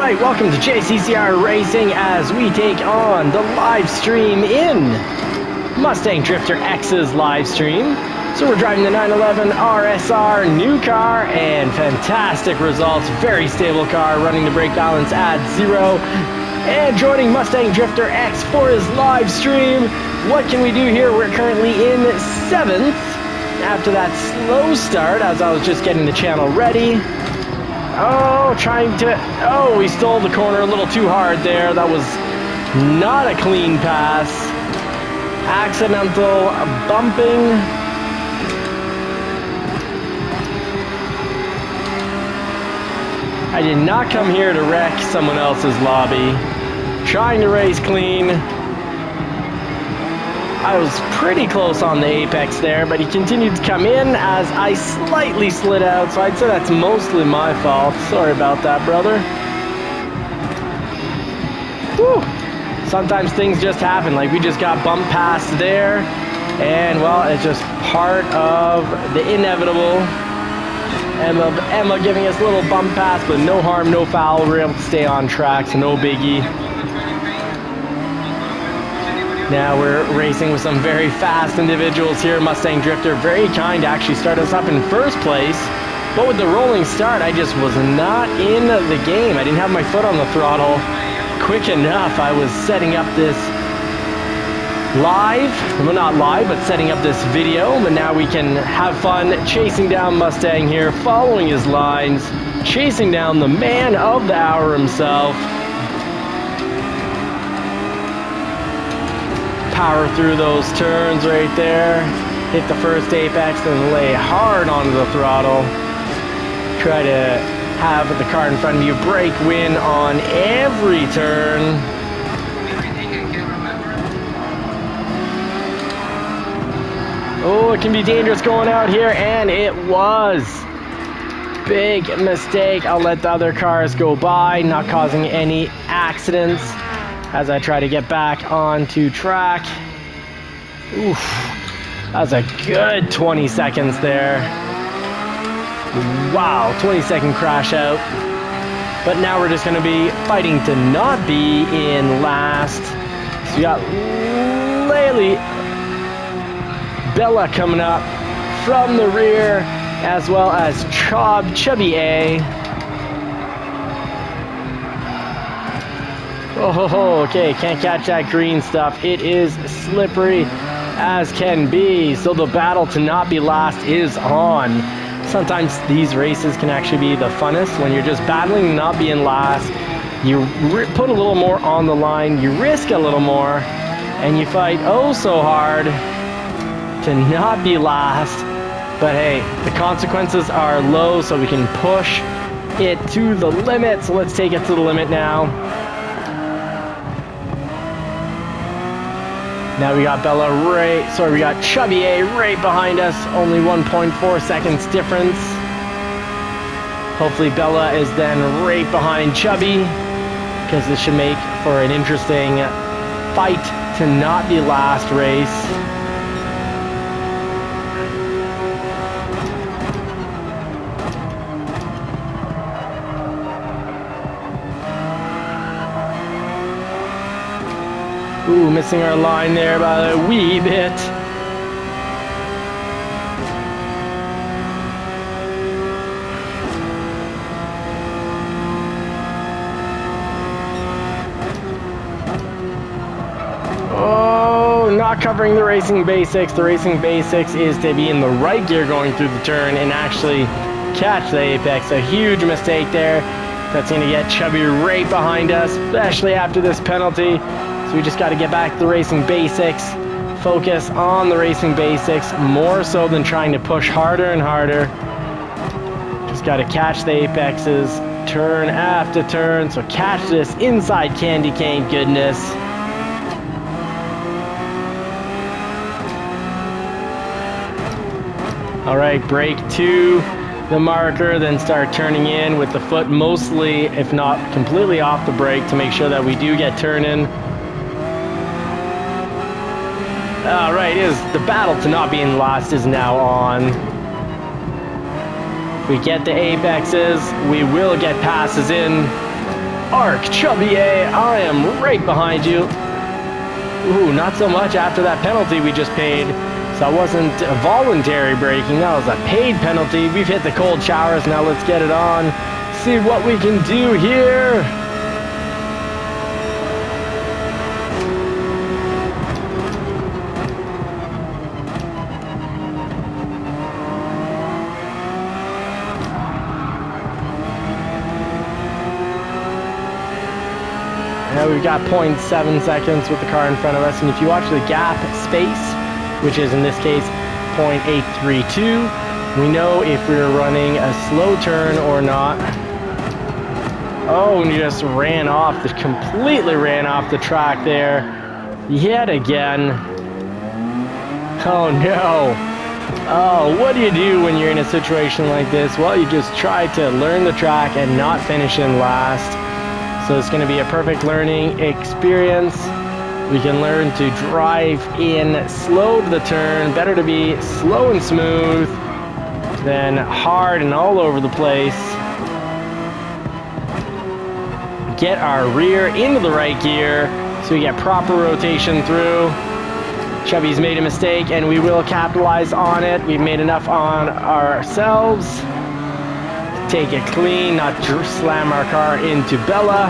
Alright, welcome to JCCR Racing as we take on the live stream in Mustang Drifter X's live stream. So we're driving the 911 RSR new car and fantastic results. Very stable car, running the brake balance at 0. And joining Mustang Drifter X for his live stream. What can we do here? We're currently in 7th after that slow start as I was just getting the channel ready. We stole the corner a little too hard there. That was not a clean pass. Accidental bumping. I did not come here to wreck someone else's lobby. Trying to race clean. I was pretty close on the apex there, but he continued to come in as I slightly slid out, so I'd say that's mostly my fault. Sorry about that, brother. Whew. Sometimes things just happen, like we just got bumped past there, and well, it's just part of the inevitable. Emma giving us a little bump pass, but no harm, no foul. We're able to stay on track, so no biggie. Now we're racing with some very fast individuals here. Mustang Drifter, very kind to actually start us up in first place. But with the rolling start, I just was not in the game. I didn't have my foot on the throttle quick enough. I was setting up this live, well not live, but setting up this video. But now we can have fun chasing down Mustang here, following his lines, chasing down the man of the hour himself. Power through those turns right there. Hit the first apex and lay hard onto the throttle. Try to have the car in front of you brake win on every turn. Oh, it can be dangerous going out here, and it was. Big mistake. I'll let the other cars go by, not causing any accidents as I try to get back onto track. Oof, that was a good 20 seconds there. Wow, 20-second crash out. But now we're just going to be fighting to not be in last. So we got Bella coming up from the rear, as well as Chubby A. Oh, okay, can't catch that green stuff. It is slippery as can be. So the battle to not be last is on. Sometimes these races can actually be the funnest when you're just battling not being last. You put a little more on the line, you risk a little more, and you fight oh so hard to not be last. But hey, the consequences are low, so we can push it to the limit. So let's take it to the limit now. Now we got we got Chubby A right behind us, only 1.4 seconds difference. Hopefully Bella is then right behind Chubby, because this should make for an interesting fight to not be last race. Ooh, missing our line there by a wee bit. Oh, not covering the racing basics. The racing basics is to be in the right gear going through the turn and actually catch the apex. A huge mistake there. That's going to get Chubby right behind us, especially after this penalty. So we just got to get back to the racing basics, focus on the racing basics more so than trying to push harder and harder. Just got to catch the apexes, turn after turn. So catch this inside candy cane goodness. All right, brake to the marker, then start turning in with the foot mostly, if not completely off the brake to make sure that we do get turning. Alright, the battle to not being lost is now on. We get the apexes, we will get passes in. Arc Chubby A, I am right behind you. Ooh, not so much after that penalty we just paid. So that wasn't voluntary braking, that was a paid penalty. We've hit the cold showers, now let's get it on. See what we can do here. Now we've got 0.7 seconds with the car in front of us, and if you watch the gap space, which is in this case 0.832, we know if we're running a slow turn or not. Oh, and you just completely ran off the track there, yet again. Oh no. Oh, what do you do when you're in a situation like this? Well, you just try to learn the track and not finish in last. So it's going to be a perfect learning experience. We can learn to drive in slow to the turn. Better to be slow and smooth than hard and all over the place. Get our rear into the right gear so we get proper rotation through. Chubby's made a mistake and we will capitalize on it. We've made enough on ourselves. Take it clean, not slam our car into Bella.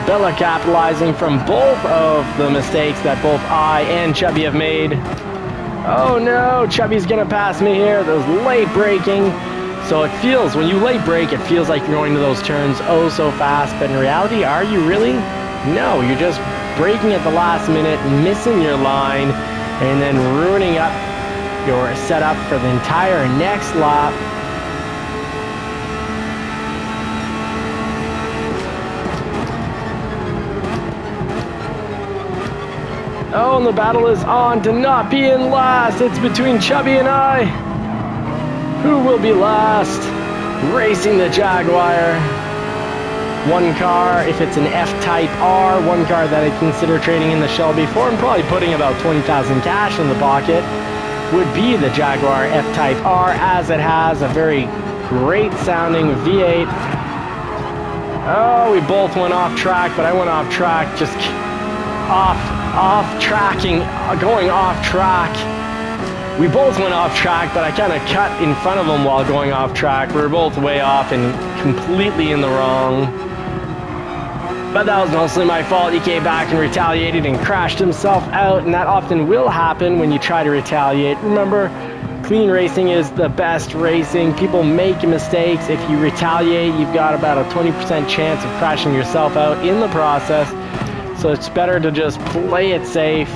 Bella capitalizing from both of the mistakes that both I and Chubby have made. Oh no, Chubby's gonna pass me here. There's late braking. So it feels, when you late brake, it feels like you're going to those turns oh so fast. But in reality, are you really? No, you're just braking at the last minute, missing your line, and then ruining up your setup for the entire next lap. Oh, and the battle is on to not be in last. It's between Chubby and I. Who will be last? Racing the Jaguar. One car, if it's an F-Type R, one car that I consider trading in the Shelby for, and probably putting about 20,000 cash in the pocket, would be the Jaguar F-Type R, as it has a very great sounding V8. Oh, we both went off track, but I went off track, just going off track. We both went off track, but I kind of cut in front of him while going off track. We were both way off and completely in the wrong. But that was mostly my fault. He came back and retaliated and crashed himself out, and that often will happen when you try to retaliate. Remember, clean racing is the best racing. People make mistakes. If you retaliate, you've got about a 20% chance of crashing yourself out in the process. So it's better to just play it safe.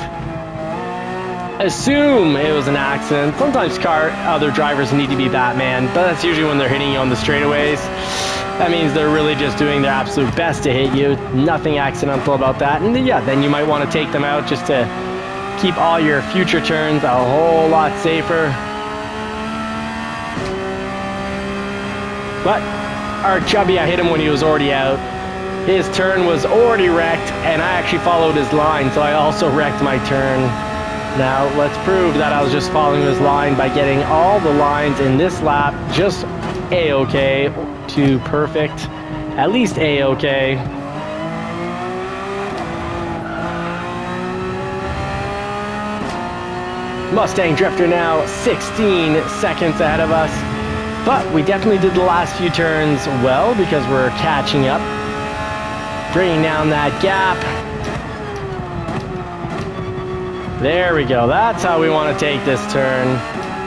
Assume it was an accident. Sometimes other drivers need to be Batman, but that's usually when they're hitting you on the straightaways. That means they're really just doing their absolute best to hit you. Nothing accidental about that. And yeah, then you might want to take them out just to keep all your future turns a whole lot safer. But our Chubby, I hit him when he was already out. His turn was already wrecked, and I actually followed his line, so I also wrecked my turn. Now, let's prove that I was just following his line by getting all the lines in this lap just A-okay to perfect, at least A-okay. Mustang Drifter now 16 seconds ahead of us, but we definitely did the last few turns well because we're catching up, bringing down that gap. There we go. That's how we want to take this turn.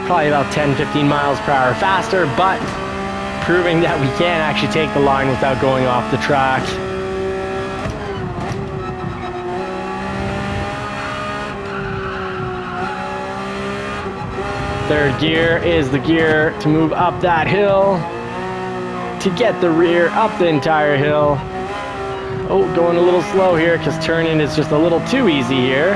Probably about 10-15 miles per hour faster, but proving that we can actually take the line without going off the track. Third gear is the gear to move up that hill, to get the rear up the entire hill. Oh, going a little slow here because turning is just a little too easy here.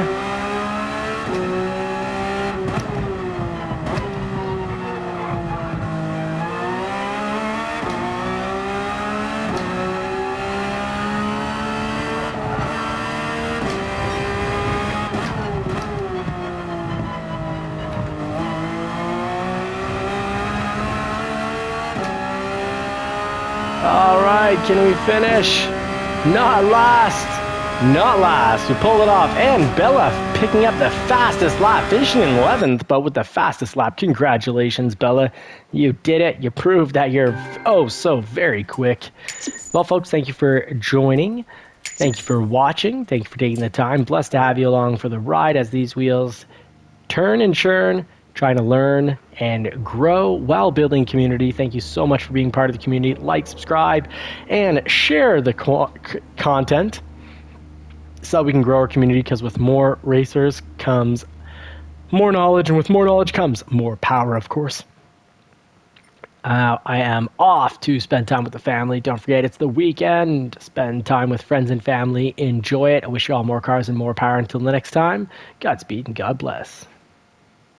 All right, can we finish? Not last. Not last. We pulled it off. And Bella picking up the fastest lap, finishing in 11th, but with the fastest lap. Congratulations, Bella. You did it. You proved that you're oh so very quick. Well, folks, thank you for joining. Thank you for watching. Thank you for taking the time. Blessed to have you along for the ride as these wheels turn and churn, trying to learn and grow while building community. Thank you so much for being part of the community. Like, subscribe, and share the content so that we can grow our community, because with more racers comes more knowledge, and with more knowledge comes more power, of course. I am off to spend time with the family. Don't forget, it's the weekend. Spend time with friends and family. Enjoy it. I wish you all more cars and more power. Until the next time, Godspeed and God bless.